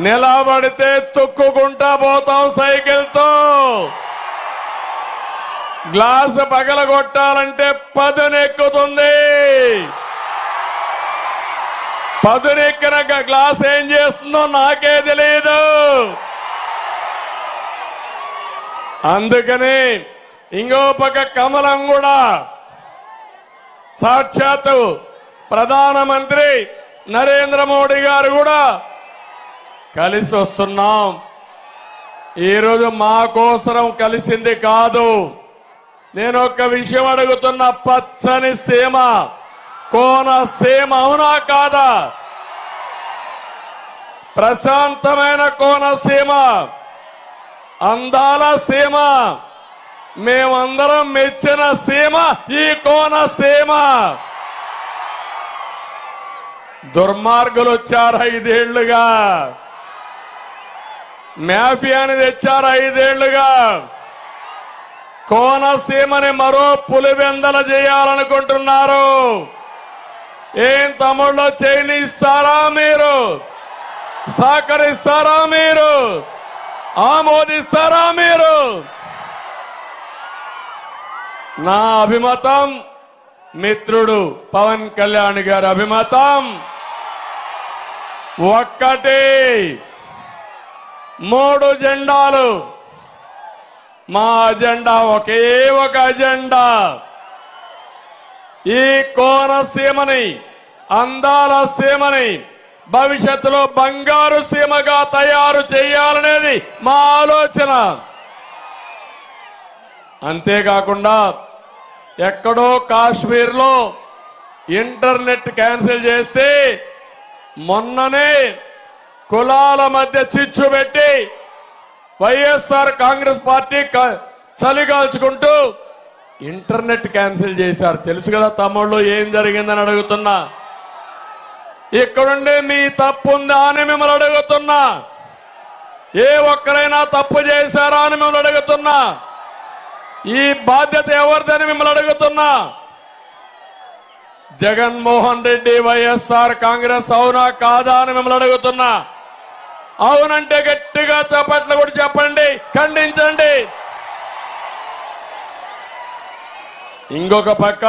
నిలబడితే తొక్కుకుంటా పోతాం సైకిల్తో. Glass పగలగొట్టాలంటే పదునెక్కుతుంది. పదునెక్కిన glass ఏం చేస్తుందో నాకే తెలియదు. అందుకని ఇంకో పక్క కమలం కూడా సాక్షాత్తు ప్రధానమంత్రి నరేంద్ర మోడీ గారు కూడా కలిసి వస్తున్నాం. ఈరోజు మా కోసరం కలిసింది కాదు. నేను ఒక విషయం అడుగుతున్న, పచ్చని సీమ కోనసీమ అవునా కాదా? ప్రశాంతమైన కోనసీమ, అందాల సీమ, మేమందరం మెచ్చిన సీమ ఈ కోనసీమ. దుర్మార్గులు వచ్చారు 5 ఏళ్లుగా, మాఫియాని తెచ్చారు 5 ఏళ్లుగా. కోనసీమని మరో పులివెందల చేయాలనుకుంటున్నారు. ఏం తమ్ముళ్ళు, చేయనిస్తారా మీరు? సహకరిస్తారా మీరు? ఆమోదిస్తారా మీరు? నా అభిమతం, మిత్రుడు పవన్ కళ్యాణ్ గారి అభిమతం ఒక్కటి, 3 జెండాలు. మా అజెండా ఒకే ఒక అజెండా, ఈ కోనసీమని, అందాల సీమని భవిష్యత్తులో బంగారు సీమగా తయారు చేయాలనేది మా ఆలోచన. అంతేకాకుండా ఎక్కడో కాశ్మీర్లో ఇంటర్నెట్ క్యాన్సిల్ చేసి మొన్ననే కులాల మధ్య చిచ్చు పెట్టి వైఎస్ఆర్ కాంగ్రెస్ పార్టీ చలిగాల్చుకుంటూ ఇంటర్నెట్ క్యాన్సిల్ చేశారు. తెలుసు కదా తమ్ముళ్ళు ఏం జరిగిందని అడుగుతున్నా. ఇక్కడుండి మీ తప్పు ఉందా అని మిమ్మల్ని అడుగుతున్నా. ఏ ఒక్కరైనా తప్పు చేశారా అని మిమ్మల్ని అడుగుతున్నా. ఈ బాధ్యత ఎవరిదని మిమ్మల్ని అడుగుతున్నా. జగన్మోహన్ రెడ్డి వైఎస్ఆర్ కాంగ్రెస్ అవునా కాదా అని మిమ్మల్ని అడుగుతున్నా. అవునంటే గట్టిగా చప్పట్లు కూడా చెప్పండి, ఖండించండి. ఇంకొక పక్క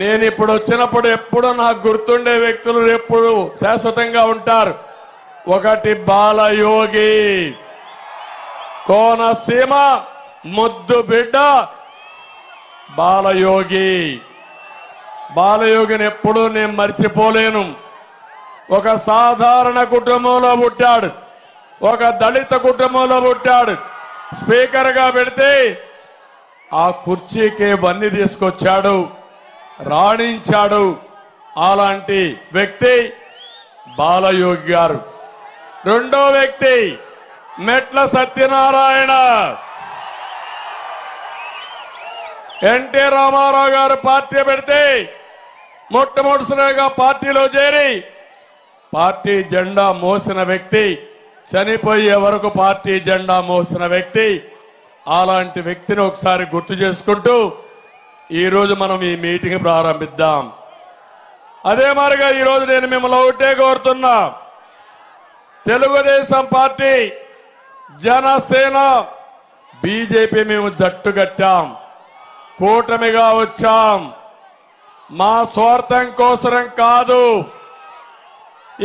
నేను ఇప్పుడు వచ్చినప్పుడు ఎప్పుడూ నాకు గుర్తుండే వ్యక్తులు ఎప్పుడు శాశ్వతంగా ఉంటారు. ఒకటి బాలయోగి, కోనసీమ ముద్దు బిడ్డ బాలయోగి. బాలయోగిని ఎప్పుడూ నేను మర్చిపోలేను. ఒక సాధారణ కుటుంబంలో పుట్టాడు, ఒక దళిత కుటుంబంలో పుట్టాడు. స్పీకర్ గా పెడితే ఆ కుర్చీకి వన్నీ తీసుకొచ్చాడు, రాణించాడు. అలాంటి వ్యక్తి బాలయోగి గారు. రెండో వ్యక్తి మెట్ల సత్యనారాయణ. ఎన్టీ రామారావు గారు పార్టీ పెడితే మొట్టమొదటిసారిగా పార్టీలో చేరి పార్టీ జెండా మోసిన వ్యక్తి, చనిపోయే వరకు పార్టీ జెండా మోసిన వ్యక్తి. అలాంటి వ్యక్తిని ఒకసారి గుర్తు చేసుకుంటూ ఈరోజు మనం ఈ మీటింగ్ ప్రారంభిద్దాం. అదే మాదిరిగా ఈరోజు నేను మిమ్మల్ని ఒకటే కోరుతున్నా, తెలుగుదేశం పార్టీ, జనసేన, బీజేపీ మేము జట్టు కట్టాం, కూటమిగా వచ్చాం. మా స్వార్థం కోసరం కాదు,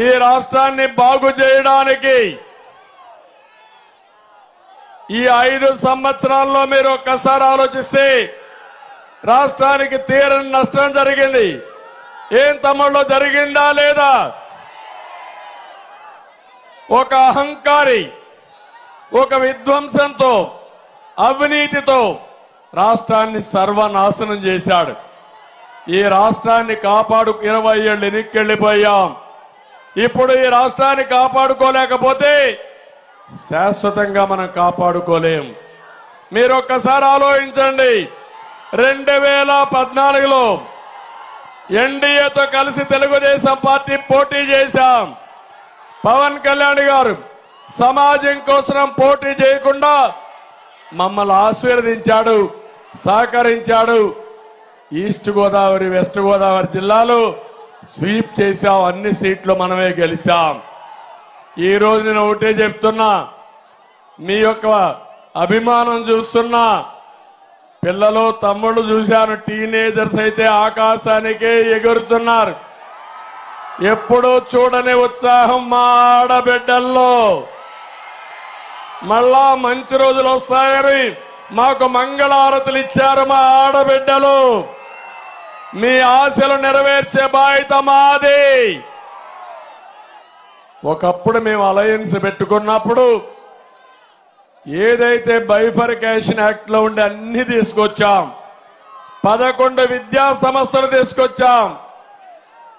ఈ రాష్ట్రాన్ని బాగు చేయడానికి. ఈ 5 సంవత్సరాల్లో మీరు ఒక్కసారి ఆలోచిస్తే రాష్ట్రానికి తీరని నష్టం జరిగింది. ఏం తమ్ముళ్ళు, జరిగిందా లేదా? ఒక అహంకారి, ఒక విధ్వంసంతో, అవినీతితో రాష్ట్రాన్ని సర్వనాశనం చేశాడు. ఈ రాష్ట్రాన్ని 20 ఏళ్ళు వెనక్కెళ్లిపోయాం. ఇప్పుడు ఈ రాష్ట్రాన్ని కాపాడుకోలేకపోతే శాశ్వతంగా మనం కాపాడుకోలేం. మీరు ఒక్కసారి ఆలోచించండి. 2014లో ఎన్డీఏతో కలిసి తెలుగుదేశం పార్టీ పోటీ చేశాం. పవన్ కళ్యాణ్ గారు సమాజం కోసం పోటీ చేయకుండా మమ్మల్ని ఆశీర్వదించాడు, సహకరించాడు. ఈస్ట్ గోదావరి, వెస్ట్ గోదావరి జిల్లాలో స్వీప్ చేశాం. అన్ని సీట్లు మనమే గెలిచాం. ఈ రోజు నేను ఒకటే చెప్తున్నా, మీ యొక్క అభిమానం చూస్తున్నా, పిల్లలు తమ్ముళ్ళు చూశాను, టీనేజర్స్ అయితే ఆకాశానికే ఎగురుతున్నారు. ఎప్పుడూ చూడని ఉత్సాహం మా ఆడబిడ్డల్లో. మళ్ళా మంచి రోజులు వస్తాయని మాకు మంగళారతులు ఇచ్చారు మా ఆడబిడ్డలు. మీ ఆశలు నెరవేర్చే బాధ్యత మాది. ఒకప్పుడు మేము అలయన్స్ పెట్టుకున్నప్పుడు ఏదైతే బైఫర్కేషన్ యాక్ట్ లో ఉండే అన్ని తీసుకొచ్చాం. 11 విద్యా సంస్థలు తీసుకొచ్చాం.